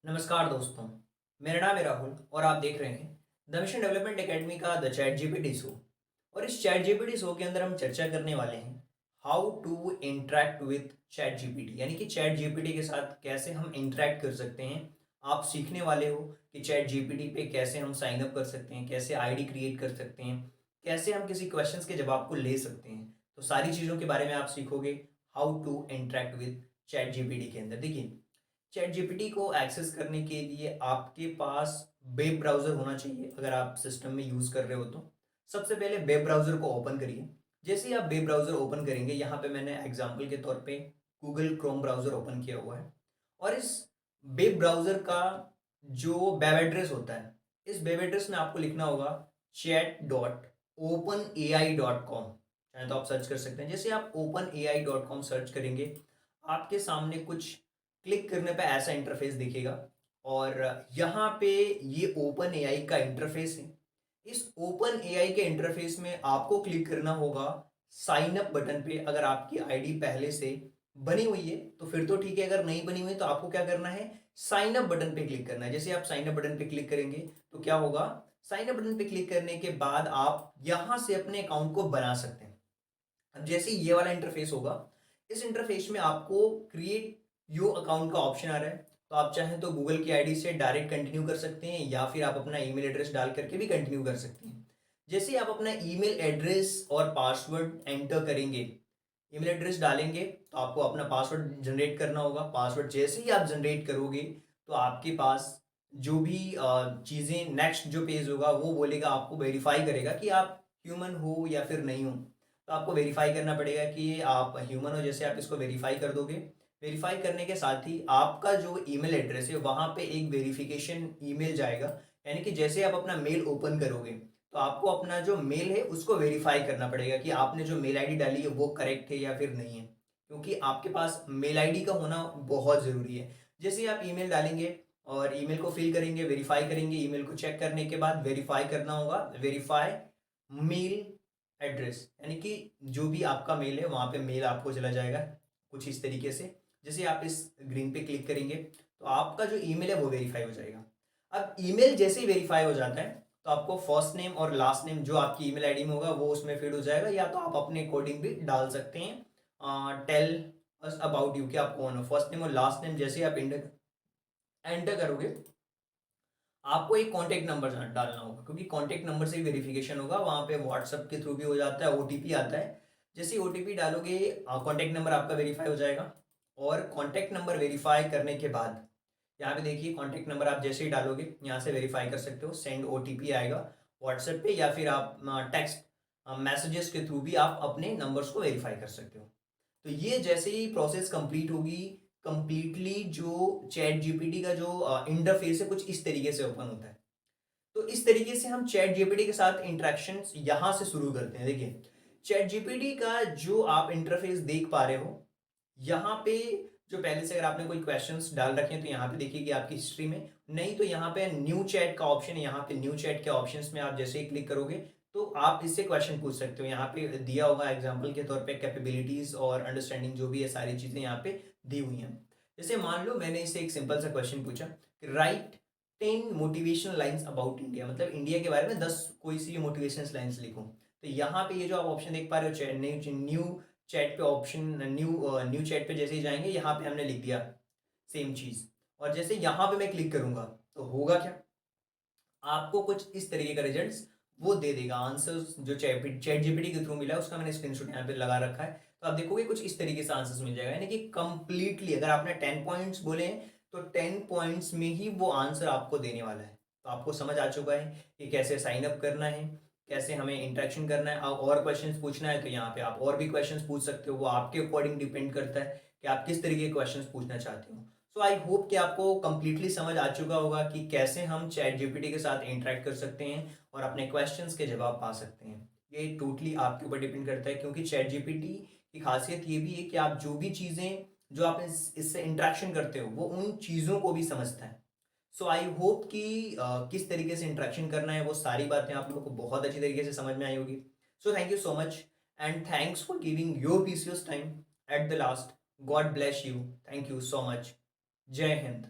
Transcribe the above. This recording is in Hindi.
नमस्कार दोस्तों, मेरा नाम है राहुल और आप देख रहे हैं द मिशन डेवलपमेंट एकेडमी का द चैट जीपीटी शो। और इस चैट जीपीटी शो के अंदर हम चर्चा करने वाले हैं how to interact with ChatGPT, यानी कि चैट जीपीटी के साथ कैसे हम इंटरेक्ट कर सकते हैं। आप सीखने वाले हो कि चैट जीपीटी पे कैसे हम साइन अप कर सकते हैं, कैसे आईडी क्रिएट कर सकते हैं, कैसे हम किसी क्वेश्चंस के जवाब को ले सकते हैं। तो सारी चीज़ों के बारे में आप सीखोगे how to interact with ChatGPT के अंदर। देखिए, चैट जीपीटी को एक्सेस करने के लिए आपके पास वेब ब्राउज़र होना चाहिए अगर आप सिस्टम में यूज़ कर रहे हो तो। सबसे पहले वेब ब्राउज़र को ओपन करिए। जैसे ही आप वेब ब्राउज़र ओपन करेंगे, यहाँ पे मैंने एग्जांपल के तौर पे गूगल क्रोम ब्राउज़र ओपन किया हुआ है। और इस वेब ब्राउज़र का जो वेब एड्रेस होता है, इस वेब एड्रेस में आपको लिखना होगा chat.openai.com। चाहे तो आप सर्च कर सकते हैं। जैसे आप openai.com सर्च करेंगे, आपके सामने कुछ क्लिक करने पे ऐसा इंटरफेस दिखेगा। और यहाँ पे ये ओपन एआई का इंटरफेस है। इस ओपन एआई के इंटरफेस में आपको क्लिक करना होगा साइन अप बटन पे। अगर आपकी आईडी पहले से बनी हुई है तो फिर तो ठीक है, अगर नहीं बनी हुई है तो आपको क्या करना है, साइन अप बटन पे क्लिक करना है। जैसे आप साइन अप बटन पे क्लिक करेंगे तो क्या होगा, साइन अप बटन पे क्लिक करने के बाद आप यहां से अपने अकाउंट को बना सकते हैं। अब जैसे ये वाला इंटरफेस होगा, इस इंटरफेस में आपको क्रिएट योर अकाउंट का ऑप्शन आ रहा है। तो आप चाहें तो गूगल की आईडी से डायरेक्ट कंटिन्यू कर सकते हैं या फिर आप अपना ईमेल एड्रेस डाल करके भी कंटिन्यू कर सकते हैं। जैसे ही आप अपना ईमेल एड्रेस और पासवर्ड एंटर करेंगे, ईमेल एड्रेस डालेंगे तो आपको अपना पासवर्ड जनरेट करना होगा। पासवर्ड जैसे ही आप जनरेट करोगे तो आपके पास जो भी चीज़ें, नेक्स्ट जो पेज होगा वो बोलेगा, आपको वेरीफाई करेगा कि आप ह्यूमन हो या फिर नहीं हो। तो आपको वेरीफाई करना पड़ेगा कि आप ह्यूमन हो। जैसे आप इसको वेरीफाई कर दोगे, वेरीफाई करने के साथ ही आपका जो ईमेल एड्रेस है वहाँ पे एक वेरिफिकेशन ईमेल जाएगा। यानी कि जैसे आप अपना मेल ओपन करोगे तो आपको अपना जो मेल है उसको वेरीफाई करना पड़ेगा कि आपने जो मेल आईडी डाली है वो करेक्ट है या फिर नहीं है, क्योंकि आपके पास मेल आईडी का होना बहुत ज़रूरी है। जैसे ही आप ईमेल डालेंगे और ईमेल को फिल करेंगे, वेरीफाई करेंगे, ईमेल को चेक करने के बाद वेरीफाई करना होगा, वेरीफाई मेल एड्रेस, यानी कि जो भी आपका मेल है वहाँ पे मेल आपको चला जाएगा कुछ इस तरीके से। जैसे आप इस ग्रीन पे क्लिक करेंगे तो आपका जो ईमेल है वो वेरीफाई हो जाएगा। अब ईमेल जैसे ही वेरीफाई हो जाता है तो आपको फर्स्ट नेम और लास्ट नेम जो आपकी ईमेल आईडी में होगा वो उसमें फिट हो जाएगा, या तो आप अपने अकॉर्डिंग भी डाल सकते हैं। टेल अस अबाउट यू कि आप कौन हो। फर्स्ट नेम और लास्ट नेम जैसे ही आप एंटर करोगे, आपको एक कॉन्टैक्ट नंबर डालना होगा, क्योंकि कॉन्टैक्ट नंबर से ही वेरिफिकेशन होगा। वहाँ पे व्हाट्सएप के थ्रू भी हो जाता है, ओटीपी आता है। जैसे ही ओटीपी डालोगे कॉन्टैक्ट नंबर आपका वेरीफाई हो जाएगा। और कॉन्टैक्ट नंबर वेरीफाई करने के बाद यहाँ पे देखिए, कॉन्टैक्ट नंबर आप जैसे ही डालोगे यहाँ से वेरीफाई कर सकते हो। सेंड ओटीपी आएगा व्हाट्सएप पे, या फिर आप टेक्स्ट मैसेजेस के थ्रू भी आप अपने नंबर्स को वेरीफाई कर सकते हो। तो ये जैसे ही प्रोसेस कंप्लीट होगी, कंप्लीटली जो चैट जीपीटी का जो इंटरफेस है कुछ इस तरीके से ओपन होता है। तो इस तरीके से हम चैट जीपीटी के साथ इंटरेक्शन यहां से शुरू करते हैं। देखिए, चैट जीपीटी का जो आप इंटरफेस देख पा रहे हो, यहाँ पे जो पहले से अगर आपने कोई क्वेश्चंस डाल रखे हैं तो यहाँ पे देखिए कि आपकी हिस्ट्री में, नहीं तो यहाँ पे न्यू चैट का ऑप्शन है। यहाँ पे न्यू चैट के ऑप्शंस में आप जैसे ही क्लिक करोगे तो आप इससे क्वेश्चन पूछ सकते हो। यहाँ पे दिया होगा एग्जांपल के तौर पे कैपेबिलिटीज और अंडरस्टैंडिंग, जो भी है सारी चीजें यहाँ पे दी हुई हैं। जैसे मान लो मैंने इससे एक सिंपल सा क्वेश्चन पूछा कि right 10 motivational lines about India, मतलब इंडिया के बारे में 10 कोई सी मोटिवेशनल लाइन्स लिखो। तो यहाँ पे ये जो आप ऑप्शन देख पा रहे हो, न्यू चैट पे ऑप्शन, न्यू चैट पे जैसे ही जाएंगे यहाँ पे हमने लिख दिया सेम चीज। और जैसे यहाँ पे मैं क्लिक करूंगा तो होगा क्या, आपको कुछ इस तरीके का रिजल्ट्स वो दे देगा। आंसर्स जो चैट जीपीटी के थ्रू मिला है उसका मैंने स्क्रीनशॉट यहाँ पे लगा रखा है। तो आप देखोगे कुछ इस तरीके से आंसर्स मिल जाएगा, यानी कि कंप्लीटली अगर आपने 10 पॉइंट्स बोले हैं तो 10 पॉइंट्स में ही वो आंसर आपको देने वाला है। तो आपको समझ आ चुका है कि कैसे साइन अप करना है, कैसे हमें इंटरेक्शन करना है। और क्वेश्चंस पूछना है तो यहाँ पे आप और भी क्वेश्चंस पूछ सकते हो, वो आपके अकॉर्डिंग डिपेंड करता है कि आप किस तरीके के क्वेश्चंस पूछना चाहते हो। सो आई होप कि आपको कंप्लीटली समझ आ चुका होगा कि कैसे हम चैट जीपीटी के साथ इंटरेक्ट कर सकते हैं और अपने क्वेश्चंस के जवाब पा सकते हैं। ये टोटली आपके ऊपर डिपेंड करता है, क्योंकि चैट जीपीटी की खासियत ये भी है कि आप जो भी चीज़ें जो आप इससे इंटरेक्शन करते हो वो उन चीज़ों को भी समझता है। सो आई होप कि किस तरीके से इंटरेक्शन करना है वो सारी बातें आप लोगों को बहुत अच्छी तरीके से समझ में आई होगी। So thank you so much and thanks for giving your precious time at the last. God bless you. Thank you so much. जय हिंद।